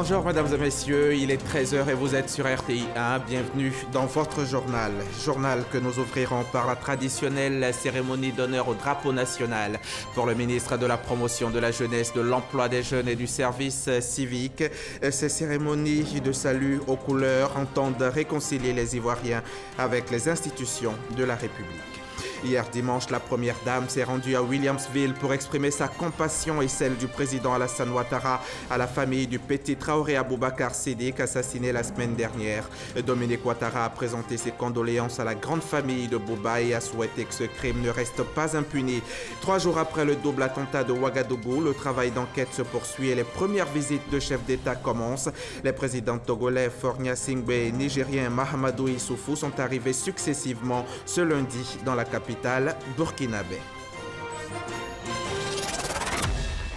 Bonjour mesdames et messieurs, il est 13 h et vous êtes sur RTI 1. Bienvenue dans votre journal. Journal que nous ouvrirons par la traditionnelle cérémonie d'honneur au drapeau national pour le ministre de la Promotion de la Jeunesse, de l'Emploi des Jeunes et du Service civique. Ces cérémonies de salut aux couleurs entendent réconcilier les Ivoiriens avec les institutions de la République. Hier dimanche, la première dame s'est rendue à Williamsville pour exprimer sa compassion et celle du président Alassane Ouattara à la famille du petit Traoré Aboubacar Siddiq, assassiné la semaine dernière. Dominique Ouattara a présenté ses condoléances à la grande famille de Bouba et a souhaité que ce crime ne reste pas impuni. 3 jours après le double attentat de Ouagadougou, le travail d'enquête se poursuit et les premières visites de chefs d'État commencent. Les présidents togolais Faure Gnassingbé et nigérien Mahamadou Issoufou sont arrivés successivement ce lundi dans la capitale burkinabé.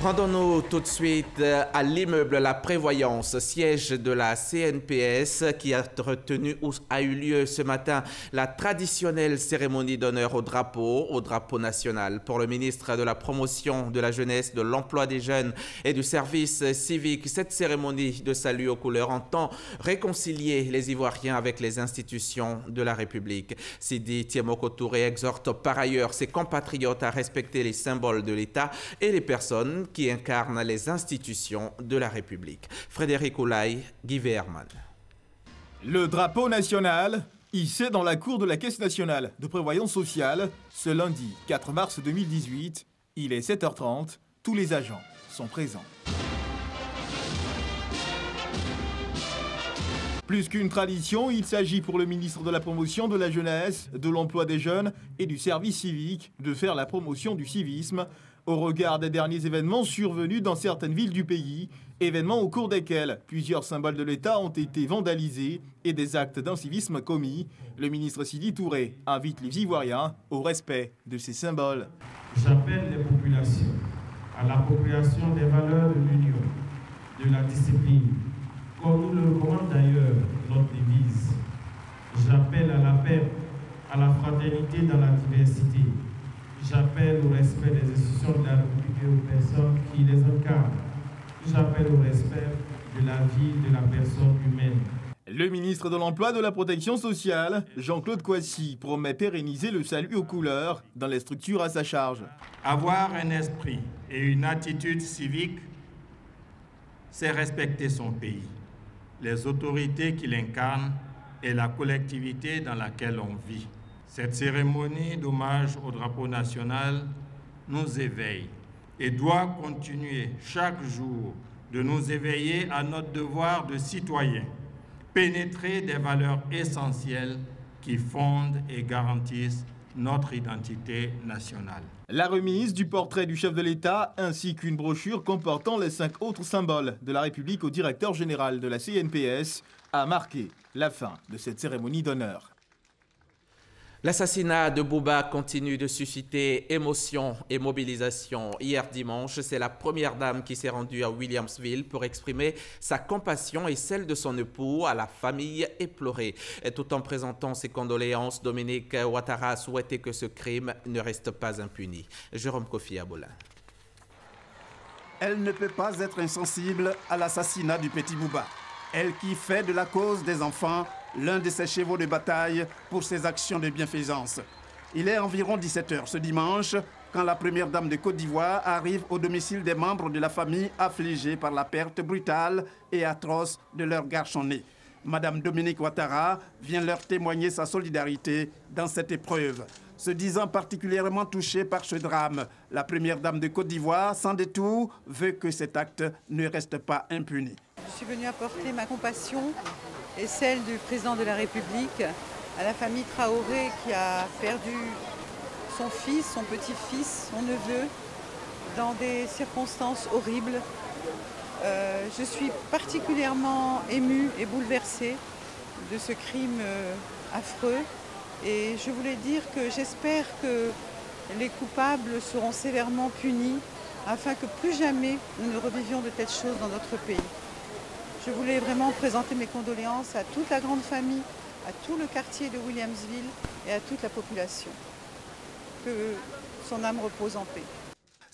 Rendons-nous tout de suite à l'immeuble La Prévoyance, siège de la CNPS, qui a retenu ou a eu lieu ce matin la traditionnelle cérémonie d'honneur au drapeau national. Pour le ministre de la Promotion de la Jeunesse, de l'Emploi des Jeunes et du Service civique, cette cérémonie de salut aux couleurs entend réconcilier les Ivoiriens avec les institutions de la République. Sidi Tiemoko Touré exhorte par ailleurs ses compatriotes à respecter les symboles de l'État et les personnes qui incarnent les institutions de la République. Frédéric Oulaye, Guy Verman. Le drapeau national, hissé dans la cour de la Caisse nationale de prévoyance sociale, ce lundi 4 mars 2018, il est 7h30, tous les agents sont présents. Plus qu'une tradition, il s'agit pour le ministre de la Promotion de la Jeunesse, de l'Emploi des Jeunes et du Service civique de faire la promotion du civisme au regard des derniers événements survenus dans certaines villes du pays, événements au cours desquels plusieurs symboles de l'État ont été vandalisés et des actes d'incivisme commis. Le ministre Sidi Touré invite les Ivoiriens au respect de ces symboles. J'appelle les populations à l'appropriation des valeurs de l'union, de la discipline, comme nous le recommande d'ailleurs notre devise. J'appelle à la paix, à la fraternité dans la diversité. J'appelle au respect des institutions de la République et aux personnes qui les incarnent. J'appelle au respect de la vie de la personne humaine. Le ministre de l'Emploi et de la Protection sociale, Jean-Claude Kouassi, promet pérenniser le salut aux couleurs dans les structures à sa charge. Avoir un esprit et une attitude civique, c'est respecter son pays, les autorités qui l'incarnent et la collectivité dans laquelle on vit. Cette cérémonie d'hommage au drapeau national nous éveille et doit continuer chaque jour de nous éveiller à notre devoir de citoyen, pénétrer des valeurs essentielles qui fondent et garantissent notre identité nationale. La remise du portrait du chef de l'État ainsi qu'une brochure comportant les 5 autres symboles de la République au directeur général de la CNPS a marqué la fin de cette cérémonie d'honneur. L'assassinat de Bouba continue de susciter émotion et mobilisation. Hier dimanche, c'est la première dame qui s'est rendue à Williamsville pour exprimer sa compassion et celle de son époux à la famille éplorée. Et tout en présentant ses condoléances, Dominique Ouattara a souhaité que ce crime ne reste pas impuni. Jérôme Kofi Abola. Elle ne peut pas être insensible à l'assassinat du petit Bouba. Elle qui fait de la cause des enfants l'un de ses chevaux de bataille pour ses actions de bienfaisance. Il est environ 17 h ce dimanche quand la première dame de Côte d'Ivoire arrive au domicile des membres de la famille affligés par la perte brutale et atroce de leur garçonnet. Madame Dominique Ouattara vient leur témoigner sa solidarité dans cette épreuve. Se disant particulièrement touchée par ce drame, la première dame de Côte d'Ivoire, sans détour, veut que cet acte ne reste pas impuni. Je suis venue apporter ma compassion et celle du président de la République à la famille Traoré qui a perdu son fils, son petit-fils, son neveu, dans des circonstances horribles. Je suis particulièrement émue et bouleversée de ce crime affreux. Et je voulais dire que j'espère que les coupables seront sévèrement punis afin que plus jamais nous ne revivions de telles choses dans notre pays. Je voulais vraiment présenter mes condoléances à toute la grande famille, à tout le quartier de Williamsville et à toute la population. Que son âme repose en paix.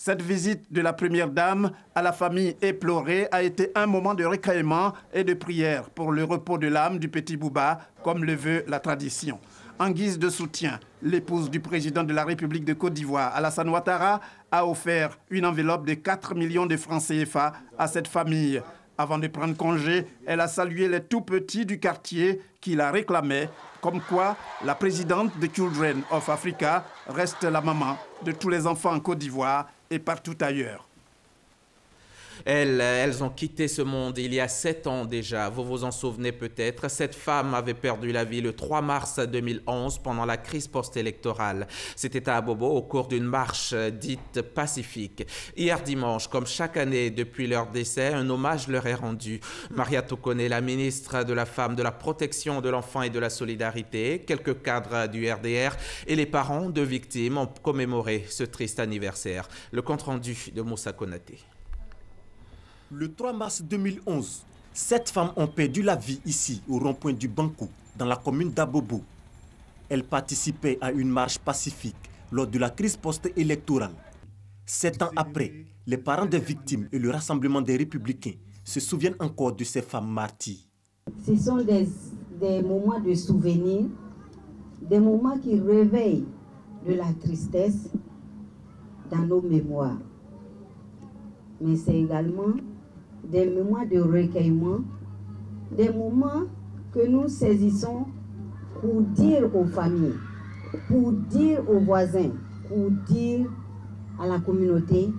Cette visite de la première dame à la famille éplorée a été un moment de recueillement et de prière pour le repos de l'âme du petit Bouba, comme le veut la tradition. En guise de soutien, l'épouse du président de la République de Côte d'Ivoire, Alassane Ouattara, a offert une enveloppe de 4 millions de francs CFA à cette famille. Avant de prendre congé, elle a salué les tout-petits du quartier qui la réclamaient, comme quoi la présidente de Children of Africa reste la maman de tous les enfants en Côte d'Ivoire et partout ailleurs. Elles ont quitté ce monde il y a 7 ans déjà. Vous vous en souvenez peut-être. Cette femme avait perdu la vie le 3 mars 2011 pendant la crise post-électorale. C'était à Abobo au cours d'une marche dite pacifique. Hier dimanche, comme chaque année depuis leur décès, un hommage leur est rendu. Maria Tokone, la ministre de la Femme, de la Protection de l'Enfant et de la Solidarité, quelques cadres du RDR et les parents de victimes ont commémoré ce triste anniversaire. Le compte-rendu de Moussa Konaté. Le 3 mars 2011, 7 femmes ont perdu la vie ici, au rond-point du Bankou, dans la commune d'Abobo. Elles participaient à une marche pacifique lors de la crise post-électorale. 7 ans après, les parents des victimes et le Rassemblement des Républicains se souviennent encore de ces femmes martyres. Ce sont des moments de souvenir, des moments qui réveillent de la tristesse dans nos mémoires. Mais c'est également des moments de recueillement, des moments que nous saisissons pour dire aux familles, pour dire aux voisins, pour dire à la communauté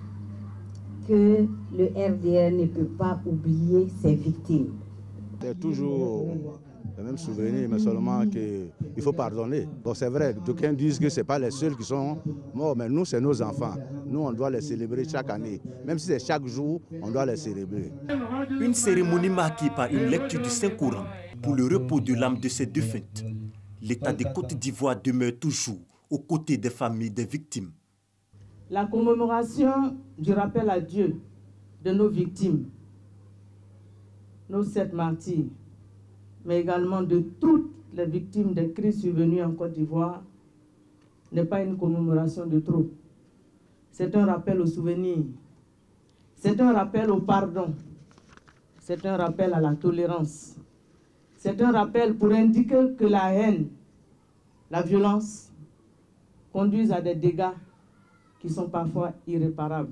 que le RDR ne peut pas oublier ses victimes. C'est toujours le même souvenir, mais seulement qu'il faut pardonner. Bon, c'est vrai, d'aucuns disent que ce n'est pas les seuls qui sont morts, mais nous, c'est nos enfants. Nous, on doit les célébrer chaque année. Même si c'est chaque jour, on doit les célébrer. Une cérémonie marquée par une lecture du Saint-Coran pour le repos de l'âme de ces défuntes. L'État de Côte d'Ivoire demeure toujours aux côtés des familles des victimes. La commémoration du rappel à Dieu de nos victimes, nos 7 martyrs, mais également de toutes les victimes des crises survenues en Côte d'Ivoire, n'est pas une commémoration de trop. C'est un rappel au souvenir. C'est un rappel au pardon. C'est un rappel à la tolérance. C'est un rappel pour indiquer que la haine, la violence, conduisent à des dégâts qui sont parfois irréparables.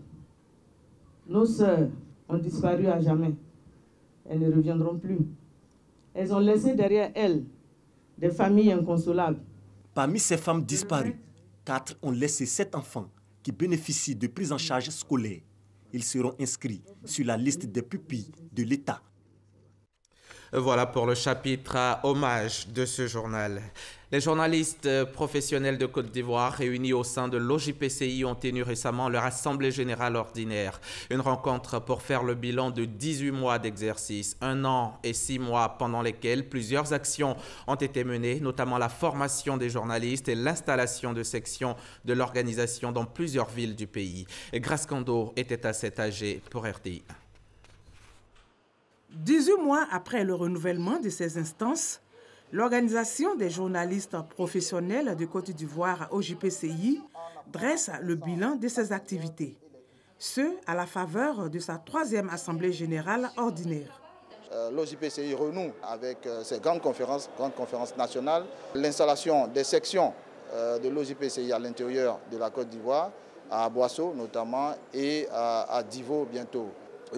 Nos sœurs ont disparu à jamais. Elles ne reviendront plus. Elles ont laissé derrière elles des familles inconsolables. Parmi ces femmes disparues, 4 ont laissé 7 enfants qui bénéficient de prise en charge scolaire. Ils seront inscrits sur la liste des pupilles de l'État. Voilà pour le chapitre hommage de ce journal. Les journalistes professionnels de Côte d'Ivoire réunis au sein de l'OJPCI ont tenu récemment leur assemblée générale ordinaire. Une rencontre pour faire le bilan de 18 mois d'exercice, 1 an et 6 mois pendant lesquels plusieurs actions ont été menées, notamment la formation des journalistes et l'installation de sections de l'organisation dans plusieurs villes du pays. Grace Kando était à cet AG pour RTI. 18 mois après le renouvellement de ces instances, l'Organisation des journalistes professionnels de Côte d'Ivoire, OJPCI, dresse le bilan de ses activités. Ce, à la faveur de sa 3e Assemblée générale ordinaire. L'OJPCI renoue avec ses grandes conférences nationales, l'installation des sections de l'OJPCI à l'intérieur de la Côte d'Ivoire, à Boisseau notamment, et à Divo bientôt.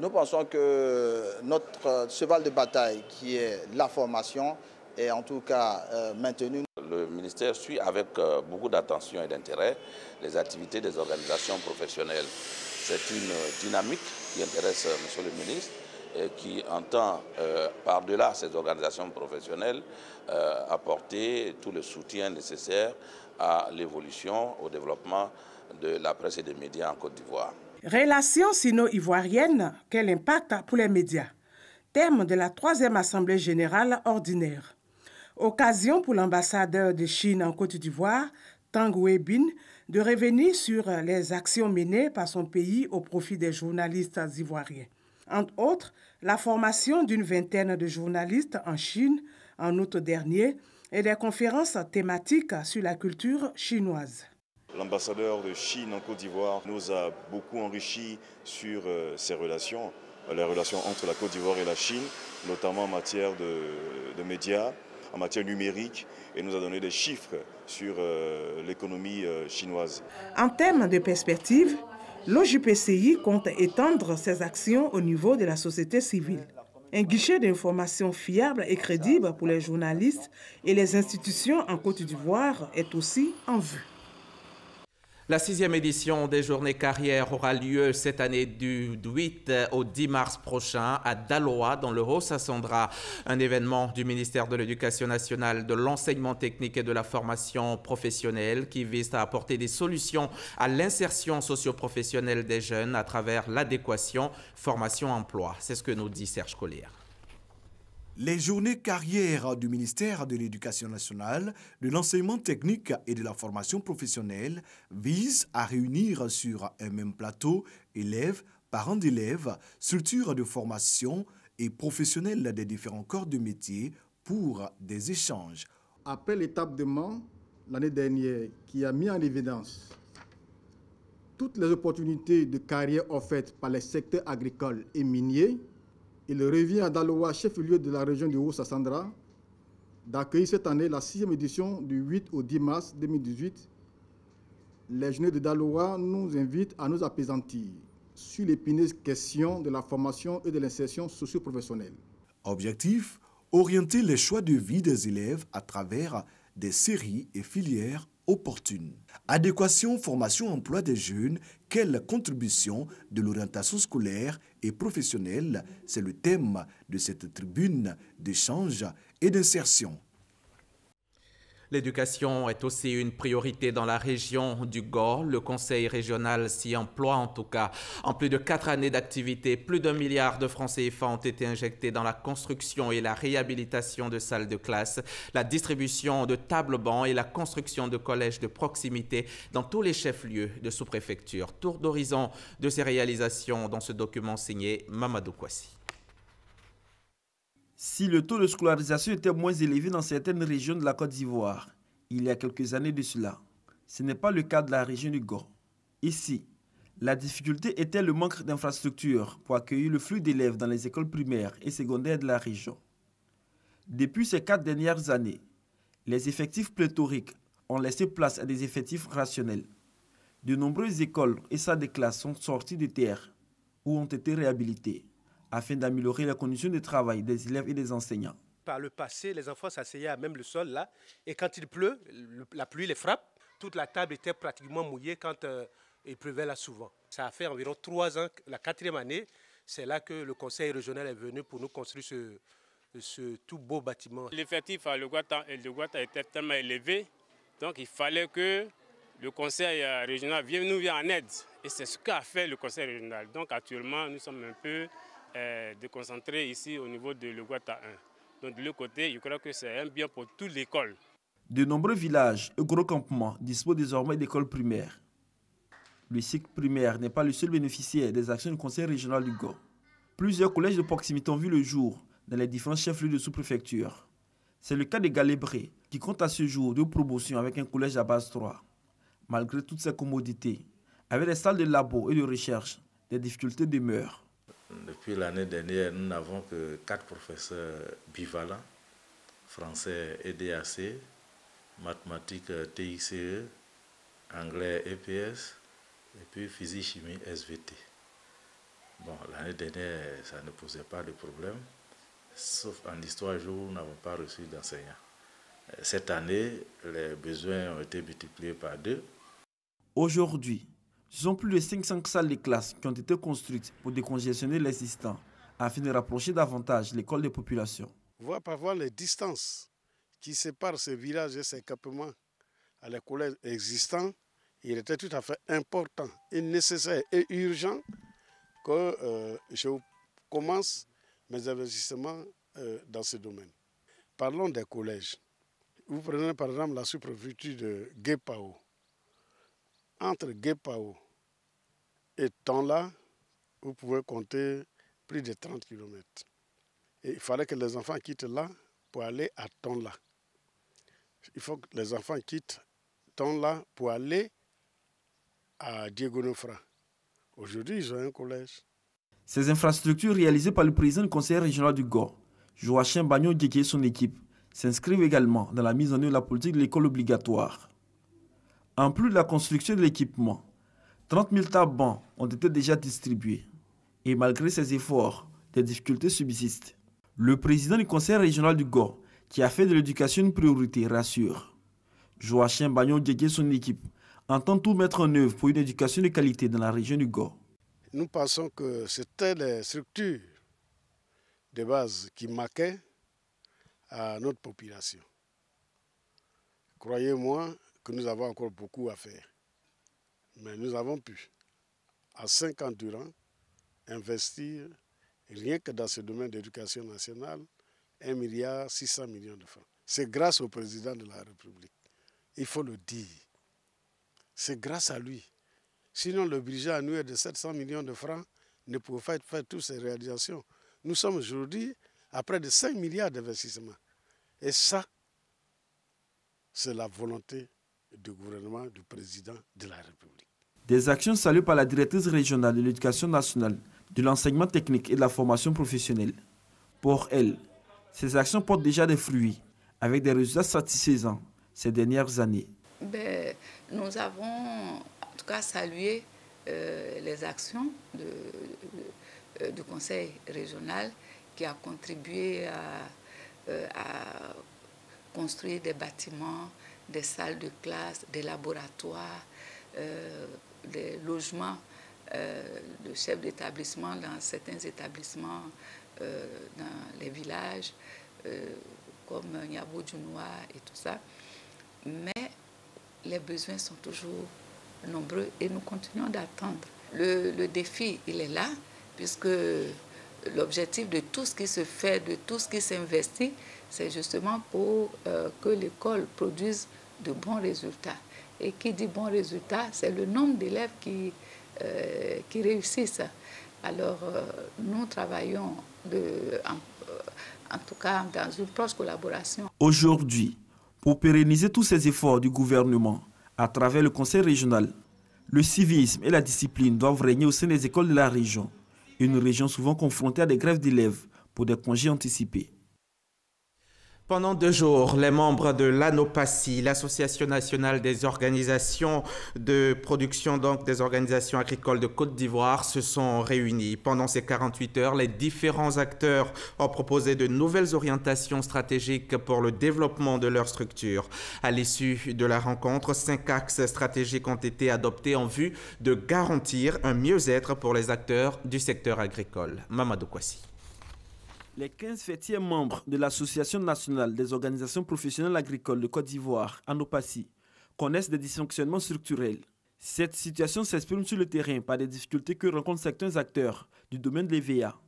Nous pensons que notre cheval de bataille, qui est la formation, est en tout cas maintenu. Le ministère suit avec beaucoup d'attention et d'intérêt les activités des organisations professionnelles. C'est une dynamique qui intéresse M. le ministre et qui entend, par-delà ces organisations professionnelles, apporter tout le soutien nécessaire à l'évolution, au développement de la presse et des médias en Côte d'Ivoire. Relations sino-ivoiriennes, quel impact pour les médias? Thème de la 3e Assemblée générale ordinaire. Occasion pour l'ambassadeur de Chine en Côte d'Ivoire, Tang Weibin, de revenir sur les actions menées par son pays au profit des journalistes ivoiriens. Entre autres, la formation d'une vingtaine de journalistes en Chine en août dernier et des conférences thématiques sur la culture chinoise. L'ambassadeur de Chine en Côte d'Ivoire nous a beaucoup enrichi sur ces relations, les relations entre la Côte d'Ivoire et la Chine, notamment en matière de médias, en matière numérique, et nous a donné des chiffres sur l'économie chinoise. En termes de perspective, l'OJPCI compte étendre ses actions au niveau de la société civile. Un guichet d'information fiable et crédible pour les journalistes et les institutions en Côte d'Ivoire est aussi en vue. La 6e édition des Journées Carrières aura lieu cette année du 8 au 10 mars prochain à Daloa, dans le Haut-Sassandra. Un événement du ministère de l'Éducation nationale, de l'enseignement technique et de la formation professionnelle qui vise à apporter des solutions à l'insertion socio-professionnelle des jeunes à travers l'adéquation formation-emploi. C'est ce que nous dit Serge Collier. Les journées carrières du ministère de l'Éducation nationale, de l'enseignement technique et de la formation professionnelle visent à réunir sur un même plateau élèves, parents d'élèves, structures de formation et professionnels des différents corps de métier pour des échanges. Après l'étape de Mans, l'année dernière, qui a mis en évidence toutes les opportunités de carrière offertes par les secteurs agricoles et miniers, il revient à Daloa, chef-lieu de la région du Haut-Sassandra, d'accueillir cette année la 6e édition du 8 au 10 mars 2018. Les journées de Daloa nous invitent à nous appesantir sur l'épineuse question de la formation et de l'insertion socio-professionnelle. Objectif, orienter les choix de vie des élèves à travers des séries et filières opportunes. Adéquation, formation, emploi des jeunes, quelle contribution de l'orientation scolaire et professionnelle, c'est le thème de cette tribune d'échange et d'insertion. L'éducation est aussi une priorité dans la région du Gor. Le conseil régional s'y emploie en tout cas. En plus de 4 années d'activité, plus d'1 milliard de francs CFA ont été injectés dans la construction et la réhabilitation de salles de classe, la distribution de tables-bancs et la construction de collèges de proximité dans tous les chefs-lieux de sous-préfecture. Tour d'horizon de ces réalisations dans ce document signé Mamadou Kouassi. Si le taux de scolarisation était moins élevé dans certaines régions de la Côte d'Ivoire, il y a quelques années de cela, ce n'est pas le cas de la région du Gor. Ici, la difficulté était le manque d'infrastructures pour accueillir le flux d'élèves dans les écoles primaires et secondaires de la région. Depuis ces 4 dernières années, les effectifs pléthoriques ont laissé place à des effectifs rationnels. De nombreuses écoles et salles de classe sont sorties de terre ou ont été réhabilitées, afin d'améliorer les conditions de travail des élèves et des enseignants. Par le passé, les enfants s'asseyaient à même le sol là, et quand il pleut, la pluie les frappe, toute la table était pratiquement mouillée quand il pleuvait là souvent. Ça a fait environ 3 ans, la 4e année, c'est là que le conseil régional est venu pour nous construire ce tout beau bâtiment. L'effectif à Logouata était tellement élevé, donc il fallait que le conseil régional vienne nous en aide. Et c'est ce qu'a fait le conseil régional. Donc actuellement, nous sommes un peu déconcentrés ici au niveau de Logouata 1. Donc de l'autre côté, je crois que c'est un bien pour toute l'école. De nombreux villages et gros campements disposent désormais d'écoles primaires. Le cycle primaire n'est pas le seul bénéficiaire des actions du conseil régional du Gor. Plusieurs collèges de proximité ont vu le jour dans les différents chefs-lieux de sous-préfecture. C'est le cas de Galébré, qui compte à ce jour 2 promotions avec un collège à base 3. Malgré toutes ces commodités, avec des salles de labo et de recherche, des difficultés demeurent. Depuis l'année dernière, nous n'avons que 4 professeurs bivalents, français et DAC, mathématiques TICE, anglais EPS, et puis physique-chimie SVT. Bon, l'année dernière, ça ne posait pas de problème, sauf en histoire géo, nous n'avons pas reçu d'enseignants. Cette année, les besoins ont été multipliés par 2. Aujourd'hui, ce sont plus de 500 salles de classe qui ont été construites pour décongestionner l'existant, afin de rapprocher davantage l'école des populations. Voir par voir les distances qui séparent ces villages et ces campements à les collèges existants, il était tout à fait important et nécessaire et urgent que je commence mes investissements dans ce domaine. Parlons des collèges. Vous prenez par exemple la sous-préfecture de Guépao. Entre Guépao et Tonla, vous pouvez compter plus de 30 km. Et il fallait que les enfants quittent là pour aller à Tonla. Il faut que les enfants quittent Tonla pour aller à Diego Nofra. Aujourd'hui, ils ont un collège. Ces infrastructures réalisées par le président du conseil régional du Gor, Joachim Bagnon-Diégué et son équipe, s'inscrivent également dans la mise en œuvre de la politique de l'école obligatoire. En plus de la construction de l'équipement, 30 000 tables bancs ont été déjà distribués. Et malgré ces efforts, des difficultés subsistent. Le président du conseil régional du Gor, qui a fait de l'éducation une priorité, rassure. Joachim Bagnon-Diégué et son équipe entendent tout mettre en œuvre pour une éducation de qualité dans la région du Gor. Nous pensons que c'était les structures de base qui manquaient à notre population. Croyez-moi que nous avons encore beaucoup à faire. Mais nous avons pu, à 5 ans durant, investir, rien que dans ce domaine d'éducation nationale, 1,6 milliard de francs. C'est grâce au président de la République. Il faut le dire. C'est grâce à lui. Sinon, le budget annuel de 700 millions de francs ne pouvait pas faire toutes ces réalisations. Nous sommes aujourd'hui à près de 5 milliards d'investissements. Et ça, c'est la volonté du gouvernement, du président de la République. Des actions saluées par la directrice régionale de l'éducation nationale, de l'enseignement technique et de la formation professionnelle. Pour elle, ces actions portent déjà des fruits, avec des résultats satisfaisants ces dernières années. Nous avons en tout cas salué les actions du conseil régional qui a contribué à construire des bâtiments, des salles de classe, des laboratoires, des logements de chefs d'établissement dans certains établissements dans les villages comme Niabou-Djounoua et tout ça. Mais les besoins sont toujours nombreux et nous continuons d'attendre. Le défi, il est là, puisque l'objectif de tout ce qui se fait, de tout ce qui s'investit, c'est justement pour que l'école produise de bons résultats. Et qui dit bons résultats, c'est le nombre d'élèves qui réussissent. Alors, nous travaillons en tout cas dans une proche collaboration. Aujourd'hui, pour pérenniser tous ces efforts du gouvernement à travers le conseil régional, le civisme et la discipline doivent régner au sein des écoles de la région, une région souvent confrontée à des grèves d'élèves pour des congés anticipés. Pendant 2 jours, les membres de l'ANOPACI, l'Association nationale des organisations de production, donc des organisations agricoles de Côte d'Ivoire, se sont réunis. Pendant ces 48 heures, les différents acteurs ont proposé de nouvelles orientations stratégiques pour le développement de leur structure. À l'issue de la rencontre, 5 axes stratégiques ont été adoptés en vue de garantir un mieux-être pour les acteurs du secteur agricole. Mamadou Kwasi. Les 15 fêtiers membres de l'Association nationale des organisations professionnelles agricoles de Côte d'Ivoire, ANOPACI, connaissent des dysfonctionnements structurels. Cette situation s'exprime sur le terrain par des difficultés que rencontrent certains acteurs du domaine de l'EVA,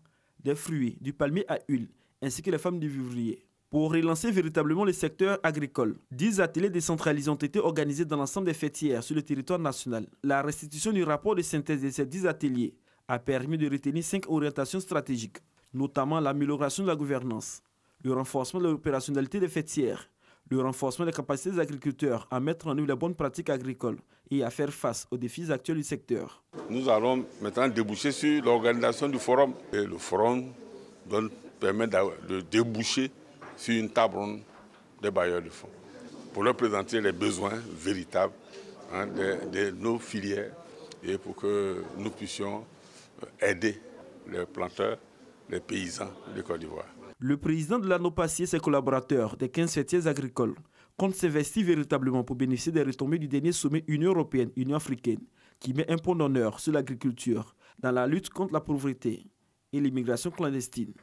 des fruits, du palmier à huile, ainsi que les femmes du vivrier. Pour relancer véritablement le secteur agricole, 10 ateliers décentralisés ont été organisés dans l'ensemble des fêtières sur le territoire national. La restitution du rapport de synthèse de ces 10 ateliers a permis de retenir 5 orientations stratégiques, notamment l'amélioration de la gouvernance, le renforcement de l'opérationnalité des fêtières, le renforcement des capacités des agriculteurs à mettre en œuvre les bonnes pratiques agricoles et à faire face aux défis actuels du secteur. Nous allons maintenant déboucher sur l'organisation du forum. Et le forum permet de déboucher sur une table ronde des bailleurs de fonds pour leur présenter les besoins véritables de nos filières et pour que nous puissions aider les planteurs, les paysans de Côte d'Ivoire. Le président de l'ANOPACI et ses collaborateurs des 15 fêtiers agricoles comptent s'investir véritablement pour bénéficier des retombées du dernier sommet Union européenne-Union africaine qui met un point d'honneur sur l'agriculture dans la lutte contre la pauvreté et l'immigration clandestine.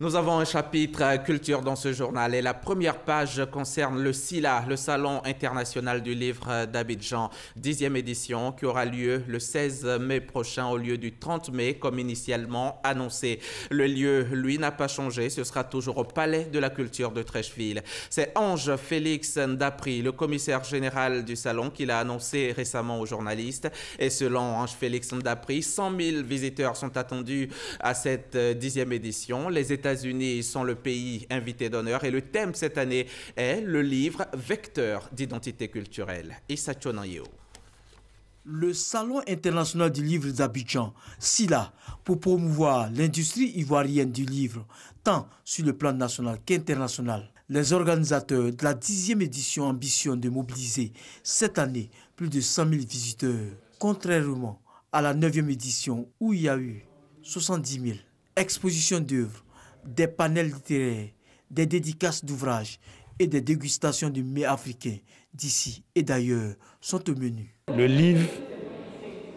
Nous avons un chapitre culture dans ce journal et la première page concerne le SILA, le Salon international du livre d'Abidjan, 10e édition qui aura lieu le 16 mai prochain au lieu du 30 mai comme initialement annoncé. Le lieu, lui, n'a pas changé, ce sera toujours au Palais de la Culture de Treichville. C'est Ange Félix Ndapri, le commissaire général du Salon, qui l'a annoncé récemment aux journalistes. Et selon Ange Félix Ndapri, 100 000 visiteurs sont attendus à cette 10e édition. Les États-Unis sont le pays invité d'honneur et le thème cette année est le livre vecteur d'identité culturelle. Issa Chonayeo. Le Salon international du livre d'Abidjan, SILA, pour promouvoir l'industrie ivoirienne du livre, tant sur le plan national qu'international. Les organisateurs de la 10e édition ambitionnent de mobiliser cette année plus de 100 000 visiteurs, contrairement à la 9e édition où il y a eu 70 000. Expositions d'œuvres, des panels littéraires, des dédicaces d'ouvrages et des dégustations de mets africains d'ici et d'ailleurs sont au menu. Le livre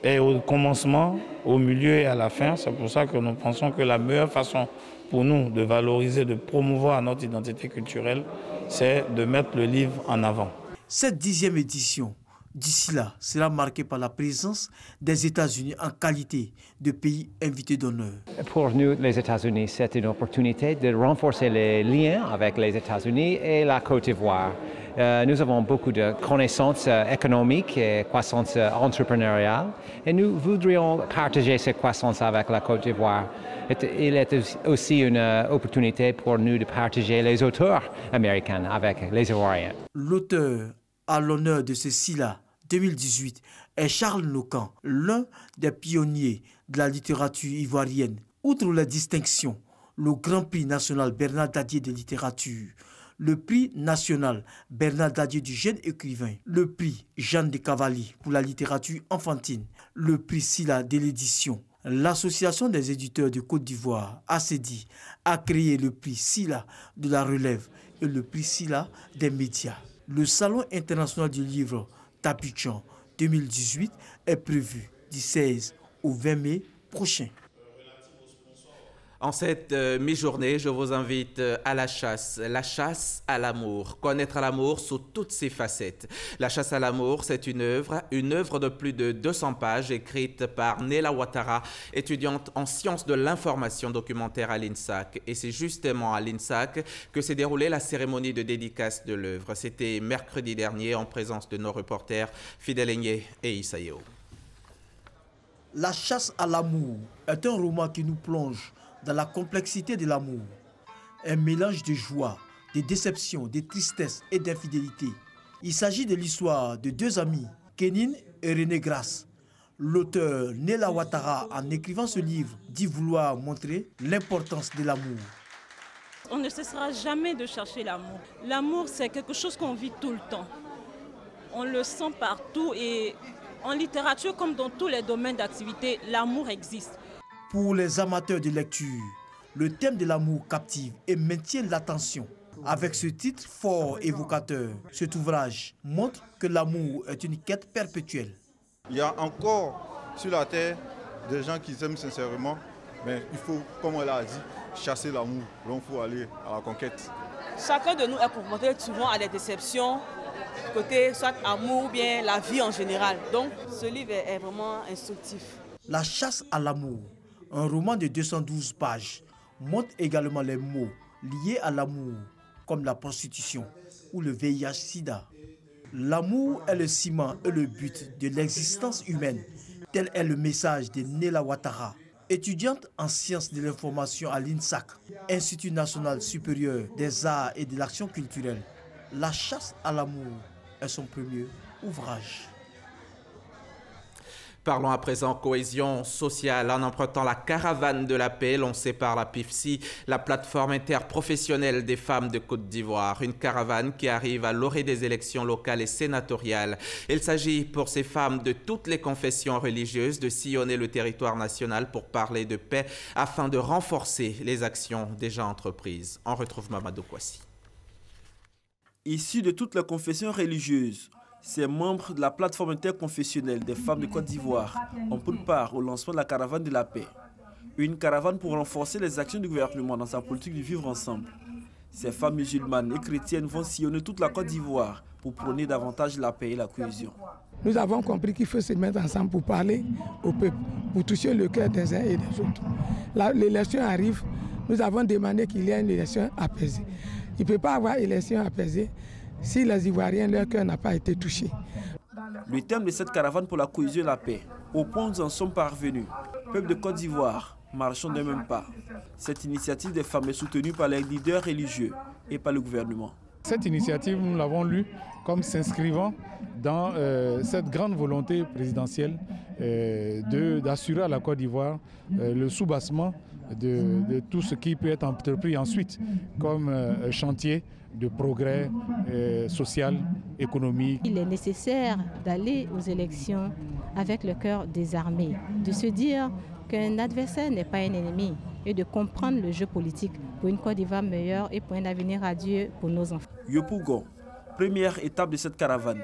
est au commencement, au milieu et à la fin. C'est pour ça que nous pensons que la meilleure façon pour nous de valoriser, de promouvoir notre identité culturelle, c'est de mettre le livre en avant. Cette 10e édition, d'ici là, sera marquée par la présence des États-Unis en qualité de pays invités d'honneur. Pour nous, les États-Unis, c'est une opportunité de renforcer les liens avec les États-Unis et la Côte d'Ivoire. Nous avons beaucoup de connaissances économiques et croissance entrepreneuriale et nous voudrions partager cette croissance avec la Côte d'Ivoire. Il est aussi une opportunité pour nous de partager les auteurs américains avec les Ivoiriens. L'auteur à l'honneur de ce SILA 2018 est Charles Nocan, l'un des pionniers de la littérature ivoirienne. Outre les distinctions, le Grand Prix national Bernard Dadier de littérature, le prix national Bernard Dadier du jeune écrivain, le prix Jeanne de Cavalli pour la littérature enfantine, le prix SILA de l'édition. L'Association des éditeurs de Côte d'Ivoire, ACEDI, a créé le prix SILA de la relève et le prix SILA des médias. Le Salon international du livre d'Abidjan 2018 est prévu du 16 au 20 mai prochain. En cette mi-journée, je vous invite à la chasse à l'amour. Connaître l'amour sous toutes ses facettes. La chasse à l'amour, c'est une œuvre de plus de 200 pages écrite par Néla Ouattara, étudiante en sciences de l'information documentaire à l'INSAC. Et c'est justement à l'INSAC que s'est déroulée la cérémonie de dédicace de l'œuvre. C'était mercredi dernier en présence de nos reporters Fidèle Aigné et Issaïo. La chasse à l'amour est un roman qui nous plonge dans la complexité de l'amour, un mélange de joie, de déception, de tristesse et d'infidélité. Il s'agit de l'histoire de deux amis, Kénine et René Grasse. L'auteur Néla Ouattara, en écrivant ce livre, dit vouloir montrer l'importance de l'amour. On ne cessera jamais de chercher l'amour. L'amour, c'est quelque chose qu'on vit tout le temps. On le sent partout et en littérature, comme dans tous les domaines d'activité, l'amour existe. Pour les amateurs de lecture, le thème de l'amour captive et maintient l'attention. Avec ce titre fort évocateur, cet ouvrage montre que l'amour est une quête perpétuelle. Il y a encore sur la terre des gens qui s'aiment sincèrement, mais il faut, comme elle a dit, chasser l'amour. Donc il faut aller à la conquête. Chacun de nous est confronté souvent à des déceptions, côté soit amour ou bien la vie en général. Donc ce livre est vraiment instructif. La chasse à l'amour, un roman de 212 pages, montre également les mots liés à l'amour, comme la prostitution ou le VIH-Sida. L'amour est le ciment et le but de l'existence humaine. Tel est le message de Néla Ouattara, étudiante en sciences de l'information à l'INSAC, Institut national supérieur des arts et de l'action culturelle. La chasse à l'amour est son premier ouvrage. Parlons à présent cohésion sociale. En empruntant la caravane de la paix, l'on sépare la PIFSI, la plateforme interprofessionnelle des femmes de Côte d'Ivoire. Une caravane qui arrive à l'orée des élections locales et sénatoriales. Il s'agit pour ces femmes de toutes les confessions religieuses de sillonner le territoire national pour parler de paix afin de renforcer les actions déjà entreprises. On retrouve Mamadou Kouassi. Issus de toutes les confessions religieuses, ces membres de la plateforme interconfessionnelle des femmes de Côte d'Ivoire ont pris part au lancement de la caravane de la paix. Une caravane pour renforcer les actions du gouvernement dans sa politique du vivre ensemble. Ces femmes musulmanes et chrétiennes vont sillonner toute la Côte d'Ivoire pour prôner davantage la paix et la cohésion. Nous avons compris qu'il faut se mettre ensemble pour parler au peuple, pour toucher le cœur des uns et des autres. L'élection arrive, nous avons demandé qu'il y ait une élection apaisée. Il ne peut pas avoir élection apaisée si les Ivoiriens, leur cœur n'a pas été touché. Le thème de cette caravane pour la cohésion et la paix, au point où nous en sommes parvenus, peuple de Côte d'Ivoire, marchons d'un même pas. Cette initiative des femmes est soutenue par les leaders religieux et par le gouvernement. Cette initiative, nous l'avons lue comme s'inscrivant dans cette grande volonté présidentielle d'assurer à la Côte d'Ivoire le soubassement de tout ce qui peut être entrepris ensuite comme chantier de progrès social, économique. Il est nécessaire d'aller aux élections avec le cœur désarmé, de se dire qu'un adversaire n'est pas un ennemi et de comprendre le jeu politique pour une Côte d'Ivoire meilleure et pour un avenir radieux pour nos enfants. Yopougon, première étape de cette caravane.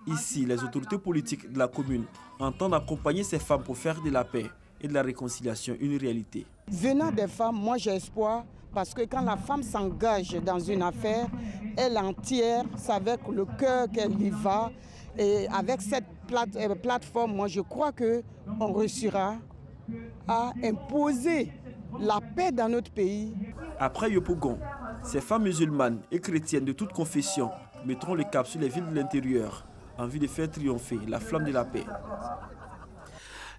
Ici, les autorités politiques de la commune entendent accompagner ces femmes pour faire de la paix et de la réconciliation une réalité. Venant des femmes, moi j'ai espoir parce que quand la femme s'engage dans une affaire, elle entière, c'est avec le cœur qu'elle y va. Et avec cette plateforme, moi je crois qu'on réussira à imposer la paix dans notre pays. Après Yopougon, ces femmes musulmanes et chrétiennes de toute confession mettront le cap sur les villes de l'intérieur en vue de faire triompher la flamme de la paix.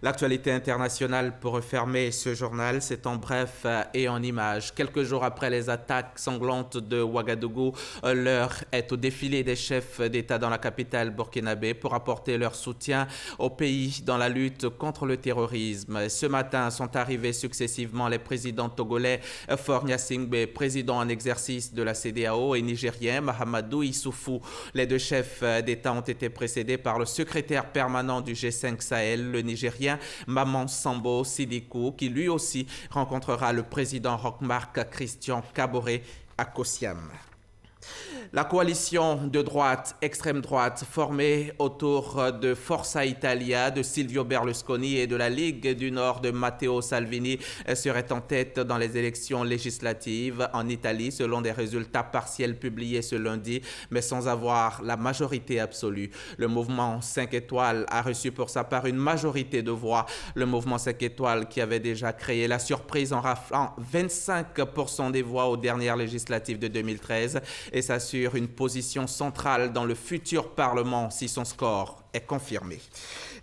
L'actualité internationale pour refermer ce journal, c'est en bref et en images. Quelques jours après les attaques sanglantes de Ouagadougou, l'heure est au défilé des chefs d'État dans la capitale burkinabé pour apporter leur soutien au pays dans la lutte contre le terrorisme. Ce matin sont arrivés successivement les présidents togolais Faure Gnassingbé, président en exercice de la CEDEAO, et nigérien Mahamadou Issoufou. Les deux chefs d'État ont été précédés par le secrétaire permanent du G5 Sahel, le Nigérien Maman Sambo Sidikou, qui lui aussi rencontrera le président Roch-Marc Christian Kaboré à Kosiam. La coalition de droite, extrême droite, formée autour de Forza Italia, de Silvio Berlusconi et de la Ligue du Nord de Matteo Salvini serait en tête dans les élections législatives en Italie, selon des résultats partiels publiés ce lundi, mais sans avoir la majorité absolue. Le mouvement 5 étoiles a reçu pour sa part une majorité de voix. Le mouvement 5 étoiles qui avait déjà créé la surprise en raflant 25% des voix aux dernières législatives de 2013 et s'assure une position centrale dans le futur Parlement si son score est confirmé.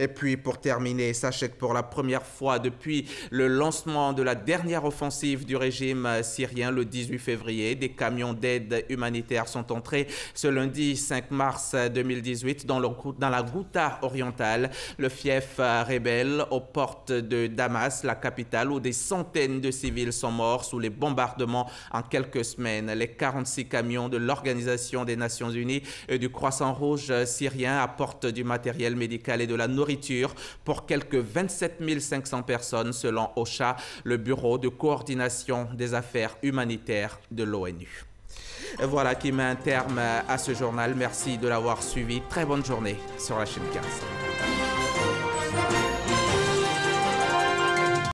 Et puis pour terminer, sachez que pour la première fois depuis le lancement de la dernière offensive du régime syrien le 18 février, des camions d'aide humanitaire sont entrés ce lundi 5 mars 2018 dans la Ghouta orientale, le fief rebelle aux portes de Damas, la capitale, où des centaines de civils sont morts sous les bombardements en quelques semaines. Les 46 camions de l'Organisation des Nations Unies et du Croissant Rouge syrien apportent du matériel médical et de la nourriture pour quelques 27 500 personnes selon OCHA, le bureau de coordination des affaires humanitaires de l'ONU. Voilà qui met un terme à ce journal. Merci de l'avoir suivi. Très bonne journée sur la chaîne 15.